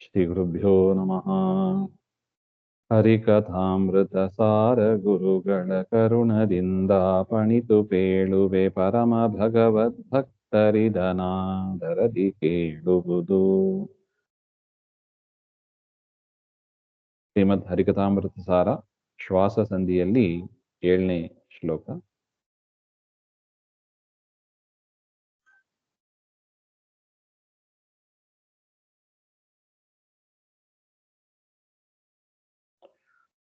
ಶ್ರೀ ಗುರುಭ್ಯೋ ನಮಃ. ಹರಿಕಥಾಮೃತ ಸಾರ ಗುರುಗಳ ಕರುಣದಿಂದ ಪಣಿತು ಪೇಳುವೆ ಪರಮ ಭಗವದ್ಭಕ್ತರಿದನಾದರದಿ ಕೇಳುವುದು. ಶ್ರೀಮದ್ ಹರಿಕಥಾಮೃತ ಸಾರ ಶ್ವಾಸ ಸಂಧಿಯಲ್ಲಿ 7ನೇ ಶ್ಲೋಕ.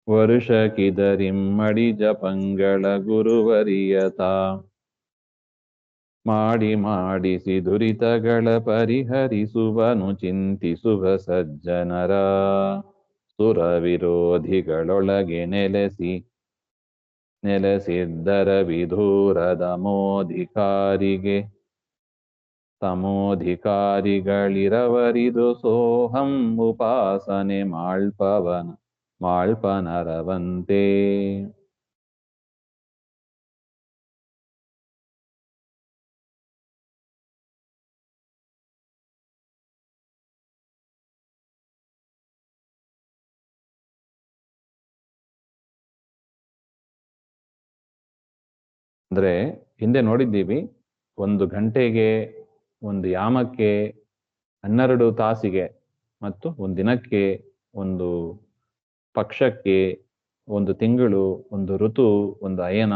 ವರುಷಕಿದರಿಮ್ಮಡಿ ಜಪಂಗಳ ಗುರುವರಿಯತ ಮಾಡಿ ಮಾಡಿಸಿ ದುರಿತಗಳ ಪರಿಹರಿಸುವನು ಚಿಂತಿಸುವ ಸಜ್ಜನರ ಸುರ ವಿರೋಧಿಗಳೊಳಗೆ ನೆಲೆಸಿದ್ದರ ವಿಧೂರದ ತಮೋಧಿಕಾರಿಗಳಿರವರಿದು ಸೋಹಂ ಉಪಾಸನೆ ಮಾಳ್ಪನರವಂತೆ. ಅಂದ್ರೆ ಹಿಂದೆ ನೋಡಿದ್ದೀವಿ, 1 ಗಂಟೆಗೆ, 1 ಯಾಮಕ್ಕೆ, 12 ತಾಸಿಗೆ ಮತ್ತು 1 ದಿನಕ್ಕೆ, 1 ಪಕ್ಷಕ್ಕೆ, 1 ತಿಂಗಳು, 1 ಋತು, 1 ಅಯನ,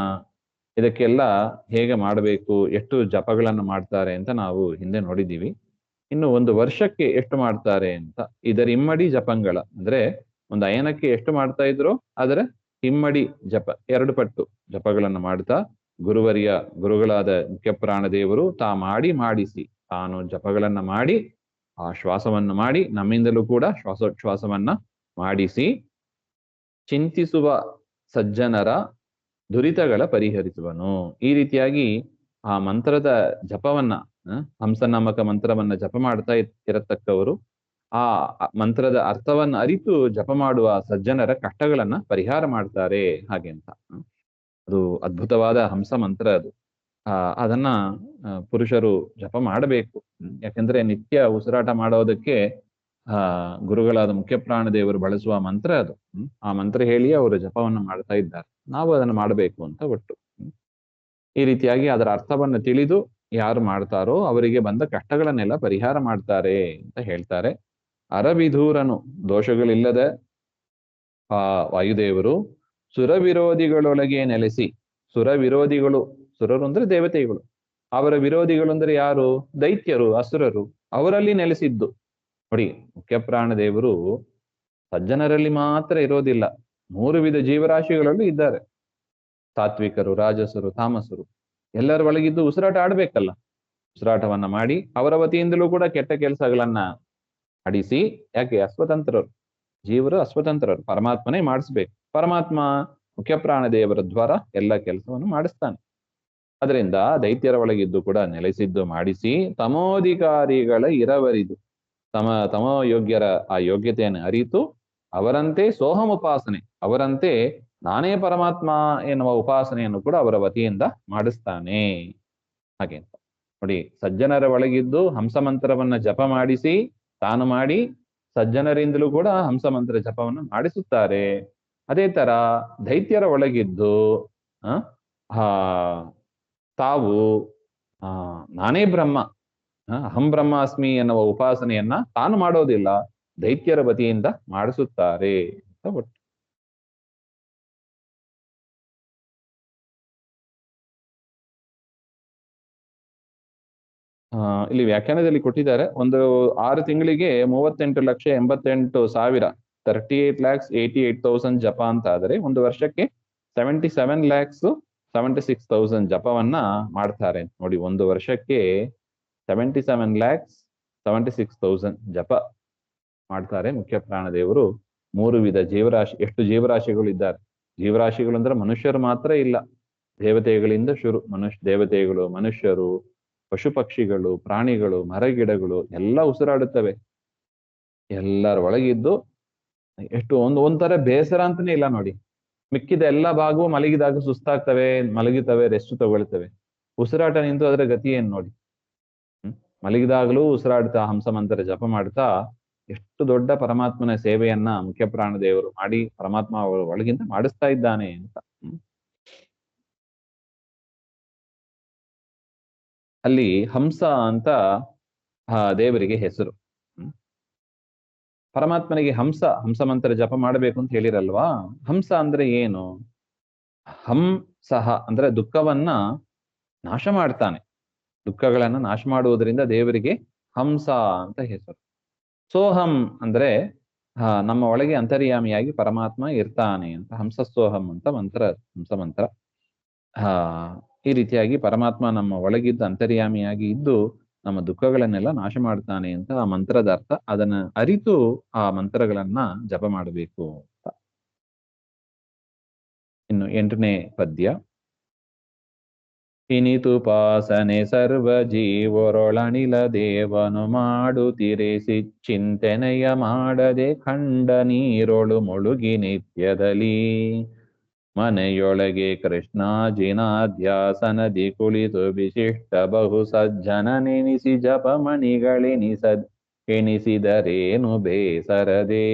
ಇದಕ್ಕೆಲ್ಲ ಹೇಗೆ ಮಾಡಬೇಕು, ಎಷ್ಟು ಜಪಗಳನ್ನು ಮಾಡ್ತಾರೆ ಅಂತ ನಾವು ಹಿಂದೆ ನೋಡಿದ್ದೀವಿ. ಇನ್ನು 1 ವರ್ಷಕ್ಕೆ ಎಷ್ಟು ಮಾಡ್ತಾರೆ ಅಂತ, ಇದರ ಇಮ್ಮಡಿ ಜಪಂಗಳ ಅಂದ್ರೆ 1 ಅಯನಕ್ಕೆ ಎಷ್ಟು ಮಾಡ್ತಾ ಇದ್ರು ಅದರ ಇಮ್ಮಡಿ ಜಪ 2 ಪಟ್ಟು ಜಪಗಳನ್ನು ಮಾಡ್ತಾ ಗುರುಗಳಾದ ಮುಖ್ಯ ಪ್ರಾಣದೇವರು ಮಾಡಿಸಿ ತಾನು ಜಪಗಳನ್ನ ಮಾಡಿ ಆ ಶ್ವಾಸವನ್ನು ಮಾಡಿ ನಮ್ಮಿಂದಲೂ ಕೂಡ ಶ್ವಾಸೋಚ್ಛ್ವಾಸವನ್ನ ಮಾಡಿಸಿ ಚಿಂತಿಸುವ ಸಜ್ಜನರ ದುರಿತಗಳ ಪರಿಹರಿಸುವನು. ಈ ರೀತಿಯಾಗಿ ಆ ಮಂತ್ರದ ಜಪವನ್ನ, ಹಂಸನಾಮಕ ಮಂತ್ರವನ್ನ ಜಪ ಮಾಡ್ತಾ ಇರತಕ್ಕವರು ಆ ಮಂತ್ರದ ಅರ್ಥವನ್ನ ಅರಿತು ಜಪ ಮಾಡುವ ಸಜ್ಜನರ ಕಷ್ಟಗಳನ್ನ ಪರಿಹಾರ ಮಾಡ್ತಾರೆ ಹಾಗೆ ಅಂತ. ಅದು ಅದ್ಭುತವಾದ ಹಂಸ ಮಂತ್ರ. ಅದು ಅದನ್ನ ಪುರುಷರು ಜಪ ಮಾಡಬೇಕು. ಯಾಕಂದ್ರೆ ನಿತ್ಯ ಉಸಿರಾಟ ಮಾಡೋದಕ್ಕೆ ಗುರುಗಳಾದ ಮುಖ್ಯ ಪ್ರಾಣದೇವರು ಬಳಸುವ ಮಂತ್ರ ಅದು. ಆ ಮಂತ್ರ ಹೇಳಿ ಅವರು ಜಪವನ್ನು ಮಾಡ್ತಾ ಇದ್ದಾರೆ. ನಾವು ಅದನ್ನು ಮಾಡಬೇಕು ಅಂತ ಒಟ್ಟು. ಈ ರೀತಿಯಾಗಿ ಅದರ ಅರ್ಥವನ್ನು ತಿಳಿದು ಯಾರು ಮಾಡ್ತಾರೋ ಅವರಿಗೆ ಬಂದ ಕಷ್ಟಗಳನ್ನೆಲ್ಲ ಪರಿಹಾರ ಮಾಡ್ತಾರೆ ಅಂತ ಹೇಳ್ತಾರೆ. ಅರವಿಧೂರನು, ದೋಷಗಳಿಲ್ಲದ ಆ ವಾಯುದೇವರು ಸುರ ವಿರೋಧಿಗಳೊಳಗೆ ನೆಲೆಸಿ, ಸುರರು ಅಂದ್ರೆ ದೇವತೆಗಳು, ಅವರ ವಿರೋಧಿಗಳು ಅಂದ್ರೆ ಯಾರು? ದೈತ್ಯರು, ಅಸುರರು, ಅವರಲ್ಲಿ ನೆಲೆಸಿದ್ದು. ನೋಡಿ, ಮುಖ್ಯ ಪ್ರಾಣದೇವರು ಸಜ್ಜನರಲ್ಲಿ ಮಾತ್ರ ಇರೋದಿಲ್ಲ, 3 ವಿಧ ಜೀವರಾಶಿಗಳಲ್ಲೂ ಇದ್ದಾರೆ. ಸಾತ್ವಿಕರು, ರಾಜಸರು, ತಾಮಸರು, ಎಲ್ಲರ ಒಳಗಿದ್ದು ಉಸಿರಾಟ ಆಡ್ಬೇಕಲ್ಲ. ಉಸಿರಾಟವನ್ನ ಮಾಡಿ ಅವರ ವತಿಯಿಂದಲೂ ಕೂಡ ಕೆಟ್ಟ ಕೆಲಸಗಳನ್ನ ಅಡಿಸಿ, ಯಾಕೆ ಅಸ್ವತಂತ್ರರು, ಜೀವರು ಅಸ್ವತಂತ್ರರು, ಪರಮಾತ್ಮನೇ ಮಾಡಿಸ್ಬೇಕು. ಪರಮಾತ್ಮ ಮುಖ್ಯ ಪ್ರಾಣದೇವರ ದ್ವಾರ ಎಲ್ಲ ಕೆಲಸವನ್ನು ಮಾಡಿಸ್ತಾನೆ. ಅದರಿಂದ ದೈತ್ಯರ ಒಳಗಿದ್ದು ಕೂಡ ನೆಲೆಸಿದ್ದು ಮಾಡಿಸಿ, ತಮೋಧಿಕಾರಿಗಳ ಇರವರಿದು, ತಮೋ ಯೋಗ್ಯರ ಆ ಯೋಗ್ಯತೆಯನ್ನು ಅರಿತು ಅವರಂತೆ ಸೋಹಂ ಉಪಾಸನೆ, ಅವರಂತೆ ನಾನೇ ಪರಮಾತ್ಮ ಎನ್ನುವ ಉಪಾಸನೆಯನ್ನು ಕೂಡ ಅವರ ವತಿಯಿಂದ ಮಾಡಿಸ್ತಾನೆ ಹಾಗೆ ಅಂತ. ನೋಡಿ, ಸಜ್ಜನರ ಒಳಗಿದ್ದು ಹಂಸ ಮಂತ್ರವನ್ನ ಜಪ ಮಾಡಿಸಿ ತಾನು ಮಾಡಿ ಸಜ್ಜನರಿಂದಲೂ ಕೂಡ ಹಂಸ ಮಂತ್ರ ಜಪವನ್ನು ಮಾಡಿಸುತ್ತಾರೆ. ಅದೇ ತರ ದೈತ್ಯರ ಒಳಗಿದ್ದು ತಾವು ನಾನೇ ಬ್ರಹ್ಮ, ಅಹಂ ಬ್ರಹ್ಮಾಸ್ಮಿ ಎನ್ನುವ ಉಪಾಸನೆಯನ್ನ ತಾನು ಮಾಡೋದಿಲ್ಲ, ದೈತ್ಯರ ವತಿಯಿಂದ ಮಾಡಿಸುತ್ತಾರೆ ಅಂತ ಒಟ್ಟು. ಇಲ್ಲಿ ವ್ಯಾಖ್ಯಾನದಲ್ಲಿ ಕೊಟ್ಟಿದ್ದಾರೆ, ಒಂದು 6 ತಿಂಗಳಿಗೆ 38,88,000 38,88,000 ಜಪ ಅಂತ ಆದರೆ, 1 ವರ್ಷಕ್ಕೆ 77,76,000 ಜಪವನ್ನ ಮಾಡ್ತಾರೆ. ನೋಡಿ, 1 ವರ್ಷಕ್ಕೆ 77,76,000 ಜಪ ಮಾಡ್ತಾರೆ ಮುಖ್ಯ ಪ್ರಾಣದೇವರು. 3 ವಿಧ ಜೀವರಾಶಿ. ಎಷ್ಟು ಜೀವರಾಶಿಗಳು ಇದ್ದಾರೆ? ಜೀವರಾಶಿಗಳು ಅಂದ್ರೆ ಮನುಷ್ಯರು ಮಾತ್ರ ಇಲ್ಲ, ದೇವತೆಗಳಿಂದ ಶುರು. ದೇವತೆಗಳು, ಮನುಷ್ಯರು, ಪಶು ಪಕ್ಷಿಗಳು, ಪ್ರಾಣಿಗಳು, ಮರಗಿಡಗಳು ಎಲ್ಲ ಉಸಿರಾಡುತ್ತವೆ. ಎಲ್ಲರ ಒಳಗಿದ್ದು ಎಷ್ಟು ಒಂಥರ ಬೇಸರ ಅಂತಾನೆ ಇಲ್ಲ ನೋಡಿ. ಮಿಕ್ಕಿದ ಎಲ್ಲ ಭಾಗವು ಮಲಗಿದಾಗ ಸುಸ್ತಾಗ್ತವೆ, ಮಲಗಿತವೆ, ರೆಸ್ಟ್ ತಗೊಳ್ತವೆ. ಉಸಿರಾಟ ನಿಂತು ಅದರ ಗತಿ ಏನ್ ನೋಡಿ. ಮಲಗಿದಾಗಲೂ ಉಸಿರಾಡ್ತಾ ಹಂಸ ಮಂತ್ರ ಜಪ ಮಾಡ್ತಾ ಎಷ್ಟು ದೊಡ್ಡ ಪರಮಾತ್ಮನ ಸೇವೆಯನ್ನ ಮುಖ್ಯ ಪ್ರಾಣದೇವರು ಮಾಡಿ ಪರಮಾತ್ಮ ಅವರ ಒಳಗಿಂದ ಮಾಡಿಸ್ತಾ ಇದ್ದಾನೆ ಅಂತ. ಅಲ್ಲಿ ಹಂಸ ಅಂತ ದೇವರಿಗೆ ಹೆಸರು. ಪರಮಾತ್ಮನಿಗೆ ಹಂಸ ಮಂತ್ರ ಜಪ ಮಾಡಬೇಕು ಅಂತ ಹೇಳಿರಲ್ವಾ. ಹಂಸ ಅಂದ್ರೆ ಏನು? ಹಂಸಹ ಅಂದ್ರೆ ದುಃಖವನ್ನ ನಾಶ ಮಾಡ್ತಾನೆ. ದುಃಖಗಳನ್ನ ನಾಶ ಮಾಡುವುದರಿಂದ ದೇವರಿಗೆ ಹಂಸ ಅಂತ ಹೆಸರು. ಸೋಹಂ ಅಂದ್ರೆ ನಮ್ಮ ಒಳಗೆ ಅಂತರ್ಯಾಮಿಯಾಗಿ ಪರಮಾತ್ಮ ಇರ್ತಾನೆ ಅಂತ. ಹಂಸಸೋಹಂ ಅಂತ ಮಂತ್ರ, ಹಂಸ ಮಂತ್ರ. ಈ ರೀತಿಯಾಗಿ ಪರಮಾತ್ಮ ನಮ್ಮ ಒಳಗಿದ್ದು ಅಂತರ್ಯಾಮಿಯಾಗಿ ಇದ್ದು ನಮ್ಮ ದುಃಖಗಳನ್ನೆಲ್ಲ ನಾಶ ಮಾಡ್ತಾನೆ ಅಂತ ಆ ಮಂತ್ರದ ಅರ್ಥ. ಅದನ್ನ ಅರಿತು ಆ ಮಂತ್ರಗಳನ್ನ ಜಪ ಮಾಡಬೇಕು ಅಂತ. ಇನ್ನು 8ನೇ ಪದ್ಯ. ಇನಿತುಪಾಸನೆ ಸರ್ವ ಜೀವರೊಳನಿಲ ದೇವನು ಮಾಡುತ್ತಿರೆಸಿ ಚಿಂತನೆಯ ಮಾಡದೆ ಖಂಡ ನೀರೊಳು ಮುಳುಗಿ ನಿತ್ಯದಲ್ಲಿ ಮನೆಯೊಳಗೆ ಕೃಷ್ಣಾಜಿನಾಧ್ಯಾಸನದಿ ಕುಳಿತು ವಿಶಿಷ್ಟ ಬಹು ಸಜ್ಜನ ನೆನೆಸಿ ಎಣಿಸಿದರೇನು ಬೇಸರದೆ.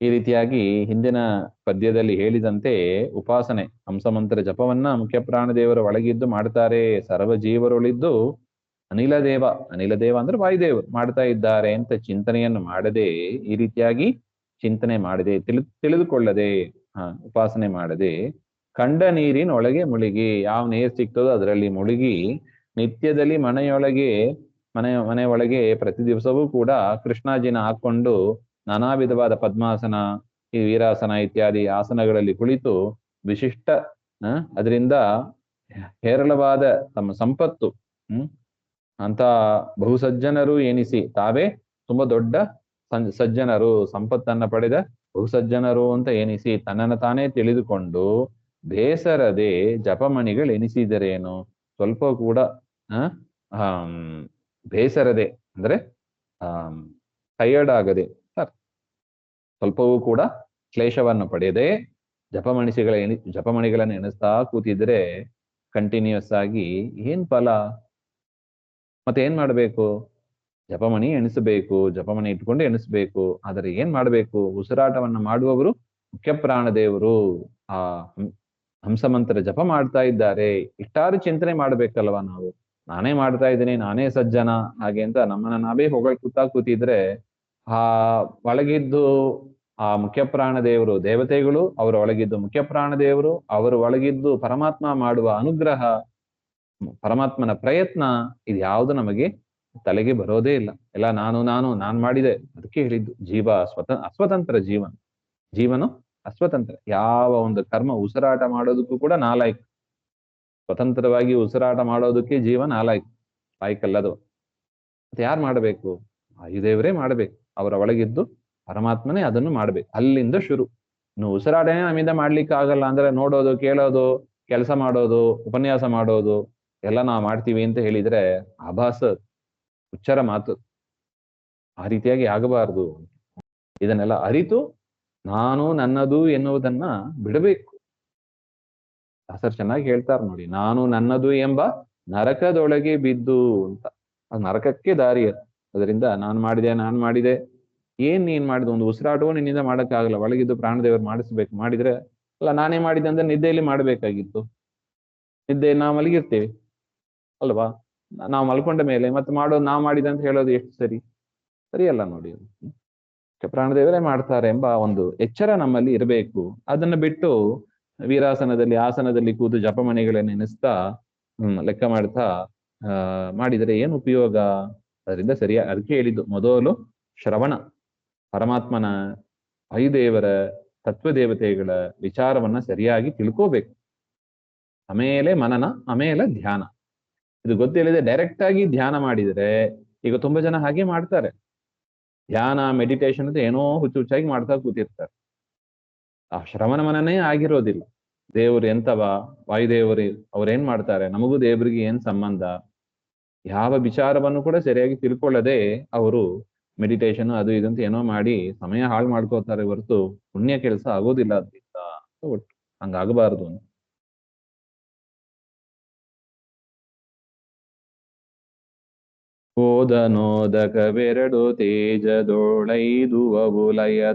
ಈ ರೀತಿಯಾಗಿ ಹಿಂದಿನ ಪದ್ಯದಲ್ಲಿ ಹೇಳಿದಂತೆ ಉಪಾಸನೆ ಹಂಸಮಂತ್ರ ಜಪವನ್ನ ಮುಖ್ಯ ಪ್ರಾಣದೇವರ ಒಳಗಿದ್ದು ಮಾಡ್ತಾರೆ. ಸರ್ವ ಜೀವರೊಳಿದ್ದು ಅನಿಲದೇವ ಅಂದ್ರೆ ವಾಯುದೇವರು ಮಾಡ್ತಾ ಇದ್ದಾರೆ ಅಂತ ಚಿಂತನೆಯನ್ನು ಮಾಡದೆ, ಈ ರೀತಿಯಾಗಿ ಚಿಂತನೆ ಮಾಡದೆ, ತಿಳಿದುಕೊಳ್ಳದೆ, ಉಪಾಸನೆ ಮಾಡದೆ ಕಂಡ ನೀರಿನೊಳಗೆ ಮುಳುಗಿ, ಯಾವ ನೀರು ಸಿಗ್ತದೋ ಅದರಲ್ಲಿ ಮುಳುಗಿ ನಿತ್ಯದಲ್ಲಿ ಮನೆ ಒಳಗೆ ಪ್ರತಿ ದಿವಸವೂ ಕೂಡ ಕೃಷ್ಣಾಜಿನ ಹಾಕೊಂಡು ನಾನಾ ವಿಧವಾದ ಪದ್ಮಾಸನ, ಈ ವೀರಾಸನ ಇತ್ಯಾದಿ ಆಸನಗಳಲ್ಲಿ ಕುಳಿತು ವಿಶಿಷ್ಟ ಅದರಿಂದ ಹೇರಳವಾದ ತಮ್ಮ ಸಂಪತ್ತು ಅಂತ ಬಹುಸಜ್ಜನರು ಎನಿಸಿ, ತಾವೇ ತುಂಬಾ ದೊಡ್ಡ ಸಜ್ಜನರು, ಸಂಪತ್ತನ್ನ ಪಡೆದ ಬಹುಸಜ್ಜನರು ಅಂತ ಎನಿಸಿ ತನ್ನನ್ನು ತಾನೇ ತಿಳಿದುಕೊಂಡು ಬೇಸರದೆ ಜಪಮಣಿಗಳು ಎನಿಸಿದರೇನು, ಸ್ವಲ್ಪ ಕೂಡ ಬೇಸರದೆ ಅಂದ್ರೆ ಟಯರ್ಡ್ ಆಗದೆ, ಸ್ವಲ್ಪವೂ ಕೂಡ ಕ್ಲೇಶವನ್ನು ಪಡೆಯದೆ ಜಪಮಣಿಗಳನ್ನು ಎಣಿಸ್ತಾ ಕೂತಿದ್ರೆ ಕಂಟಿನ್ಯೂಸ್ ಆಗಿ ಏನ್ ಫಲ? ಮತ್ತೆ ಏನ್ ಮಾಡ್ಬೇಕು? ಜಪಮಣಿ ಎಣಿಸಬೇಕು, ಜಪಮಣಿ ಇಟ್ಕೊಂಡು ಎಣಿಸ್ಬೇಕು. ಆದರೆ ಏನ್ ಮಾಡ್ಬೇಕು? ಉಸಿರಾಟವನ್ನ ಮಾಡುವವರು ಮುಖ್ಯ ಪ್ರಾಣದೇವರು ಆ ಹಂಸಮಂತ್ರ ಜಪ ಮಾಡ್ತಾ ಇದ್ದಾರೆ. ಇಷ್ಟಾರು ಚಿಂತನೆ ಮಾಡ್ಬೇಕಲ್ವಾ ನಾವು. ನಾನೇ ಮಾಡ್ತಾ ಇದ್ದೀನಿ, ನಾನೇ ಸಜ್ಜನ ಹಾಗೆ ಅಂತ ನಮ್ಮನ್ನ ನಾವೇ ಕೂತಿದ್ರೆ ಒಳಗಿದ್ದು ಆ ಮುಖ್ಯ ಪ್ರಾಣದೇವರು ದೇವತೆಗಳು, ಅವರ ಒಳಗಿದ್ದು ಮುಖ್ಯ ಪ್ರಾಣದೇವರು, ಅವರ ಒಳಗಿದ್ದು ಪರಮಾತ್ಮ ಮಾಡುವ ಅನುಗ್ರಹ, ಪರಮಾತ್ಮನ ಪ್ರಯತ್ನ, ಇದು ಯಾವುದು ನಮಗೆ ತಲೆಗೆ ಬರೋದೇ ಇಲ್ಲ. ಎಲ್ಲ ನಾನು ಮಾಡಿದೆ. ಅದಕ್ಕೆ ಹೇಳಿದ್ದು ಜೀವ ಅಸ್ವತಂತ್ರ ಜೀವನು ಅಸ್ವತಂತ್ರ. ಯಾವ ಒಂದು ಕರ್ಮ ಉಸಿರಾಟ ಮಾಡೋದಕ್ಕೂ ಕೂಡ ನಾಲಾಯ್ಕ. ಸ್ವತಂತ್ರವಾಗಿ ಉಸಿರಾಟ ಮಾಡೋದಕ್ಕೆ ಜೀವ ಲಾಯ್ಕಲ್ಲದು. ಮತ್ತೆ ಯಾರು ಮಾಡಬೇಕು? ವಾಯುದೇವರೇ ಮಾಡ್ಬೇಕು. ಅವರ ಒಳಗಿದ್ದು ಪರಮಾತ್ಮನೇ ಅದನ್ನು ಮಾಡ್ಬೇಕು. ಅಲ್ಲಿಂದ ಶುರು. ಇನ್ನು ಉಸಿರಾಟನೇ ನಮ್ಮಿಂದ ಮಾಡ್ಲಿಕ್ಕೆ ಆಗಲ್ಲ ಅಂದ್ರೆ ನೋಡೋದು, ಕೇಳೋದು, ಕೆಲಸ ಮಾಡೋದು, ಉಪನ್ಯಾಸ ಮಾಡೋದು ಎಲ್ಲ ನಾವು ಮಾಡ್ತೀವಿ ಅಂತ ಹೇಳಿದ್ರೆ ಆಭಾಸ, ಹುಚ್ಚರ ಮಾತು. ಆ ರೀತಿಯಾಗಿ ಆಗಬಾರದು. ಇದನ್ನೆಲ್ಲ ಅರಿತು ನಾನು ನನ್ನದು ಎನ್ನುವುದನ್ನ ಬಿಡಬೇಕು. ದಾಸರು ಚೆನ್ನಾಗಿ ಹೇಳ್ತಾರ ನೋಡಿ, ನಾನು ನನ್ನದು ಎಂಬ ನರಕದೊಳಗೆ ಬಿದ್ದು ಅಂತ. ಅದು ನರಕಕ್ಕೆ ದಾರಿ. ಅದರಿಂದ ನಾನು ಮಾಡಿದೆ ಏನ್ ನೀನ್ ಮಾಡಿದ? ಒಂದು ಉಸಿರಾಟವೂ ನಿನ್ನಿಂದ ಮಾಡಕ್ಕಾಗಲ್ಲ. ಒಳಗಿದ್ದು ಪ್ರಾಣದೇವರು ಮಾಡಿಸ್ಬೇಕು. ಮಾಡಿದ್ರೆ ಅಲ್ಲ ನಾನೇ ಮಾಡಿದೆ ಅಂದ್ರೆ ನಿದ್ದೆಯಲ್ಲಿ ಮಾಡ್ಬೇಕಾಗಿತ್ತು. ನಿದ್ದೆ ನಾವು ಮಲಗಿರ್ತೇವೆ ಅಲ್ವಾ? ನಾವು ಮಲ್ಕೊಂಡ ಮೇಲೆ ಮತ್ತೆ ಮಾಡೋದು ನಾವು ಮಾಡಿದೆ ಅಂತ ಹೇಳೋದು ಎಷ್ಟು ಸರಿಯಲ್ಲ ನೋಡಿ. ಪ್ರಾಣದೇವರೇ ಮಾಡ್ತಾರೆ ಎಂಬ ಒಂದು ಎಚ್ಚರ ನಮ್ಮಲ್ಲಿ ಇರಬೇಕು. ಅದನ್ನ ಬಿಟ್ಟು ವೀರಾಸನದಲ್ಲಿ ಆಸನದಲ್ಲಿ ಕೂತು ಜಪಮಣಿಗಳನ್ನು ಎನಿಸ್ತಾ ಲೆಕ್ಕ ಮಾಡ್ತಾ ಮಾಡಿದರೆ ಏನು ಉಪಯೋಗ? ಅದರಿಂದ ಅದಕ್ಕೆ ಹೇಳಿದ್ದು ಮೊದಲು ಶ್ರವಣ, ಪರಮಾತ್ಮನ ವಾಯುದೇವರ ತತ್ವದೇವತೆಗಳ ವಿಚಾರವನ್ನ ಸರಿಯಾಗಿ ತಿಳ್ಕೋಬೇಕು. ಆಮೇಲೆ ಮನನ, ಆಮೇಲೆ ಧ್ಯಾನ. ಇದು ಗೊತ್ತಿಲ್ಲದೆ ಡೈರೆಕ್ಟ್ ಆಗಿ ಧ್ಯಾನ ಮಾಡಿದರೆ, ಈಗ ತುಂಬಾ ಜನ ಹಾಗೆ ಮಾಡ್ತಾರೆ. ಧ್ಯಾನ ಮೆಡಿಟೇಷನ್ ಅಂತ ಏನೋ ಹುಚ್ಚಾಗಿ ಮಾಡ್ತಾ ಕೂತಿರ್ತಾರೆ. ಆ ಶ್ರವಣ ಮನನೇ ಆಗಿರೋದಿಲ್ಲ. ದೇವರು ಎಂತವ, ವಾಯುದೇವರು ಅವ್ರೇನ್ ಮಾಡ್ತಾರೆ, ನಮಗೂ ದೇವರಿಗೆ ಏನ್ ಸಂಬಂಧ, ಯಾವ ವಿಚಾರವನ್ನು ಕೂಡ ಸರಿಯಾಗಿ ತಿಳ್ಕೊಳ್ಳದೆ ಅವರು ಮೆಡಿಟೇಷನ್ ಅದು ಇದಂತ ಏನೋ ಮಾಡಿ ಸಮಯ ಹಾಳು ಮಾಡ್ಕೋತಾರೆ ಹೊರತು ಪುಣ್ಯ ಕೆಲಸ ಆಗೋದಿಲ್ಲ. ಅದರಿಂದ ಒಟ್ಟು ಹಂಗಾಗಬಾರದು ಅಂತ. ಓದನೋದಕವೆರಡು ತೇಜದೋಳೈದುವವು ಲಯ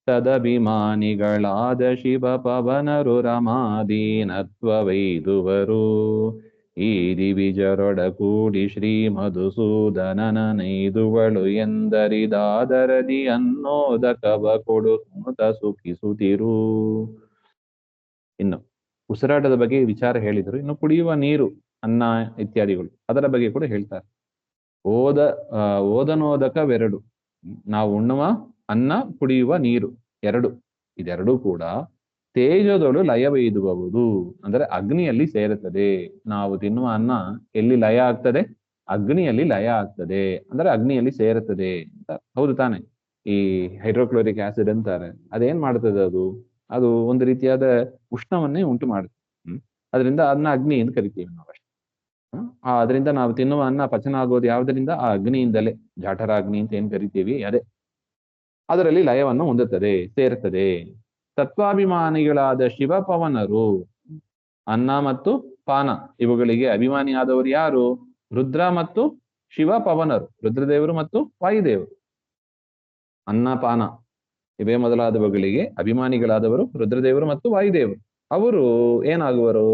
ತದಭಿಮಾನಿಗಳಾದ ಶಿವ ಪವನರು ರಮಾದೀನತ್ವವೈದುವರು. ಈ ದಿವಿಜರೊಡಗೂಡಿ ಶ್ರೀ ಮಧುಸೂದನನ ನೈದುವಳು ಎಂದರಿದಾದರದಿ ಅನ್ನೋದಕವ ಕೊಡು ಸುನುತ ಸುಖಿಸುತ್ತಿರು. ಇನ್ನು ಉಸಿರಾಟದ ಬಗ್ಗೆ ವಿಚಾರ ಹೇಳಿದರು. ಇನ್ನು ಕುಡಿಯುವ ನೀರು, ಅನ್ನ ಇತ್ಯಾದಿಗಳು, ಅದರ ಬಗ್ಗೆ ಕೂಡ ಹೇಳ್ತಾರೆ. ಓದನೋದಕವೆರಡು, ನಾವು ಉಣ್ಣುವ ಅನ್ನ, ಕುಡಿಯುವ ನೀರು ಎರಡು, ಇದೆರಡೂ ಕೂಡ ತೇಜದೊಳು ಲಯವೈದುವುದು, ಅಂದರೆ ಅಗ್ನಿಯಲ್ಲಿ ಸೇರುತ್ತದೆ. ನಾವು ತಿನ್ನುವ ಅನ್ನ ಎಲ್ಲಿ ಲಯ ಆಗ್ತದೆ? ಅಗ್ನಿಯಲ್ಲಿ ಲಯ ಆಗ್ತದೆ, ಅಂದ್ರೆ ಅಗ್ನಿಯಲ್ಲಿ ಸೇರುತ್ತದೆ ಅಂತ. ಹೌದು ತಾನೆ? ಈ ಹೈಡ್ರೋಕ್ಲೋರಿಕ್ ಆಸಿಡ್ ಅಂತಾರೆ, ಅದೇನ್ ಮಾಡ್ತದೆ? ಅದು ಒಂದು ರೀತಿಯಾದ ಉಷ್ಣವನ್ನೇ ಉಂಟು ಮಾಡುತ್ತೆ. ಅದರಿಂದ ಅದನ್ನ ಅಗ್ನಿ ಅಂತ ಕರಿತೀವಿ ನಾವು ಅಷ್ಟೇ. ಅದರಿಂದ ನಾವು ತಿನ್ನುವ ಅನ್ನ ಪಚನ ಆಗೋದು ಯಾವುದರಿಂದ? ಆ ಅಗ್ನಿಯಿಂದಲೇ. ಜಾಠರ ಅಗ್ನಿ ಅಂತ ಏನ್ ಕರಿತೀವಿ, ಅದೇ ಅದರಲ್ಲಿ ಲಯವನ್ನು ಹೊಂದುತ್ತದೆ, ಸೇರ್ತದೆ. ತತ್ವಾಭಿಮಾನಿಗಳಾದ ಶಿವಪವನರು, ಅನ್ನ ಮತ್ತು ಪಾನ ಇವುಗಳಿಗೆ ಅಭಿಮಾನಿಯಾದವರು ಯಾರು? ರುದ್ರ ಮತ್ತು ಶಿವಪವನರು, ರುದ್ರದೇವರು ಮತ್ತು ವಾಯುದೇವರು. ಅನ್ನ ಪಾನ ಇವೇ ಮೊದಲಾದವುಗಳಿಗೆ ಅಭಿಮಾನಿಗಳಾದವರು ರುದ್ರದೇವರು ಮತ್ತು ವಾಯುದೇವರು. ಅವರು ಏನಾಗುವರು?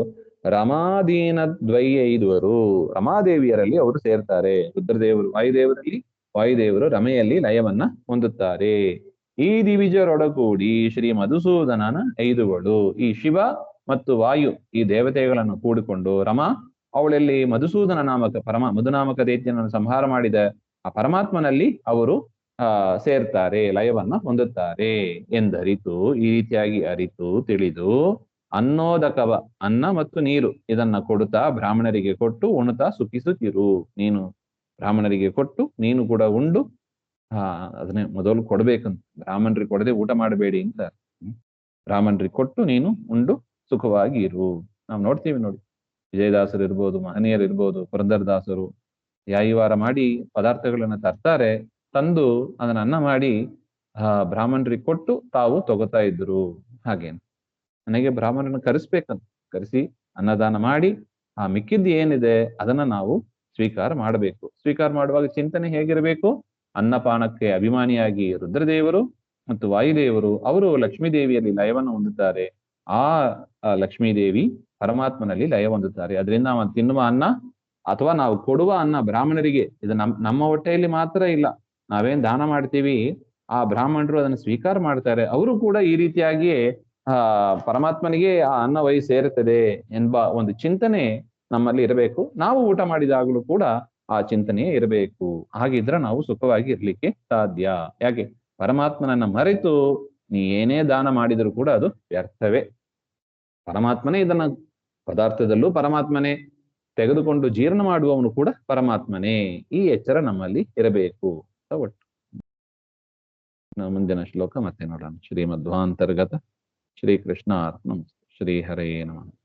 ರಮಾದೀನ ದ್ವೈಯೈದುವರು, ರಮಾದೇವಿಯರಲ್ಲಿ ಅವರು ಸೇರ್ತಾರೆ. ರುದ್ರದೇವರು ವಾಯುದೇವರಲ್ಲಿ, ವಾಯುದೇವರು ರಮೆಯಲ್ಲಿ ಲಯವನ್ನ ಹೊಂದುತ್ತಾರೆ. ಈ ದಿವಿಜರೊಡಗೂಡಿ ಶ್ರೀ ಮಧುಸೂದನನ ಐದುಗಳು, ಈ ಶಿವ ಮತ್ತು ವಾಯು ಈ ದೇವತೆಗಳನ್ನು ಕೂಡಿಕೊಂಡು ರಮಾ, ಅವಳಲ್ಲಿ ಮಧುಸೂದನ ನಾಮಕ ಮಧುನಾಮಕ ದೈತ್ಯನನ್ನು ಸಂಹಾರ ಮಾಡಿದ ಆ ಪರಮಾತ್ಮನಲ್ಲಿ ಅವರು ಸೇರ್ತಾರೆ, ಲಯವನ್ನ ಹೊಂದುತ್ತಾರೆ ಎಂದರಿತು. ಈ ರೀತಿಯಾಗಿ ಅರಿತು ತಿಳಿದು ಅನ್ನೋದಕವ, ಅನ್ನ ಮತ್ತು ನೀರು ಇದನ್ನ ಕೊಡುತ್ತಾ ಬ್ರಾಹ್ಮಣರಿಗೆ ಕೊಟ್ಟು ಉಣುತ್ತಾ ಸುಖಿಸುತ್ತಿರು. ನೀನು ಬ್ರಾಹ್ಮಣರಿಗೆ ಕೊಟ್ಟು ನೀನು ಕೂಡ ಉಂಡು, ಅದನ್ನೇ ಮೊದಲು ಕೊಡ್ಬೇಕಂತ, ಬ್ರಾಹ್ಮಣರಿಗೆ ಕೊಡದೆ ಊಟ ಮಾಡಬೇಡಿ ಅಂತ. ಬ್ರಾಹ್ಮಣರಿಗೆ ಕೊಟ್ಟು ನೀನು ಉಂಡು ಸುಖವಾಗಿ ಇರು. ನಾವು ನೋಡ್ತೀವಿ ನೋಡಿ, ವಿಜಯದಾಸರು ಇರ್ಬೋದು, ಮಹನೀಯರು ಇರ್ಬೋದು, ಪುರಂದರದಾಸರು ಯಾಯಿವಾರ ಮಾಡಿ ಪದಾರ್ಥಗಳನ್ನ ತರ್ತಾರೆ, ತಂದು ಅದನ್ನ ಅನ್ನ ಮಾಡಿ ಬ್ರಾಹ್ಮಣರಿಗೆ ಕೊಟ್ಟು ತಾವು ತಗೋತಾ ಇದ್ರು. ಹಾಗೇನು ನನಗೆ ಬ್ರಾಹ್ಮಣರನ್ನ ಕರೆಸ್ಬೇಕಂತ, ಕರೆಸಿ ಅನ್ನದಾನ ಮಾಡಿ ಆ ಮಿಕ್ಕಿದ್ದು ಏನಿದೆ ಅದನ್ನ ನಾವು ಸ್ವೀಕಾರ ಮಾಡಬೇಕು. ಸ್ವೀಕಾರ ಮಾಡುವಾಗ ಚಿಂತನೆ ಹೇಗಿರಬೇಕು? ಅನ್ನಪಾನಕ್ಕೆ ಅಭಿಮಾನಿಯಾಗಿ ರುದ್ರದೇವರು ಮತ್ತು ವಾಯುದೇವರು ಅವರು ಲಕ್ಷ್ಮೀದೇವಿಯಲ್ಲಿ ಲಯವನ್ನು ಹೊಂದುತ್ತಾರೆ. ಆ ಲಕ್ಷ್ಮೀದೇವಿ ಪರಮಾತ್ಮನಲ್ಲಿ ಲಯ ಹೊಂದುತ್ತಾರೆ. ಅದರಿಂದ ನಾವು ತಿನ್ನುವ ಅನ್ನ ಅಥವಾ ನಾವು ಕೊಡುವ ಅನ್ನ ಬ್ರಾಹ್ಮಣರಿಗೆ, ಇದು ನಮ್ಮ ಹೊಟ್ಟೆಯಲ್ಲಿ ಮಾತ್ರ ಇಲ್ಲ, ನಾವೇನ್ ದಾನ ಮಾಡ್ತೀವಿ ಆ ಬ್ರಾಹ್ಮಣರು ಅದನ್ನು ಸ್ವೀಕಾರ ಮಾಡ್ತಾರೆ. ಅವರು ಕೂಡ ಈ ರೀತಿಯಾಗಿಯೇ ಪರಮಾತ್ಮನಿಗೆ ಆ ಅನ್ನವೈ ಸೇರುತ್ತದೆ ಎಂಬ ಒಂದು ಚಿಂತನೆ ನಮ್ಮಲ್ಲಿ ಇರಬೇಕು. ನಾವು ಊಟ ಮಾಡಿದಾಗಲೂ ಕೂಡ ಆ ಚಿಂತನೆಯೇ ಇರಬೇಕು. ಹಾಗಿದ್ರೆ ನಾವು ಸುಖವಾಗಿ ಇರ್ಲಿಕ್ಕೆ ಸಾಧ್ಯ. ಯಾಕೆ? ಪರಮಾತ್ಮನನ್ನ ಮರೆತು ನೀ ಏನೇ ದಾನ ಮಾಡಿದರೂ ಕೂಡ ಅದು ವ್ಯರ್ಥವೇ. ಪರಮಾತ್ಮನೇ ಇದನ್ನ, ಪದಾರ್ಥದಲ್ಲೂ ಪರಮಾತ್ಮನೇ, ತೆಗೆದುಕೊಂಡು ಜೀರ್ಣ ಮಾಡುವವನು ಕೂಡ ಪರಮಾತ್ಮನೇ. ಈ ಎಚ್ಚರ ನಮ್ಮಲ್ಲಿ ಇರಬೇಕು. ಒಟ್ಟು ಮುಂದಿನ ಶ್ಲೋಕ ಮತ್ತೆ ನೋಡೋಣ. ಶ್ರೀಮಧ್ವಾಂತರ್ಗತ ಶ್ರೀಕೃಷ್ಣ ಅರ್ಪಣಮಸ್ತು. ಶ್ರೀ ಹರೇ ನಮಃ.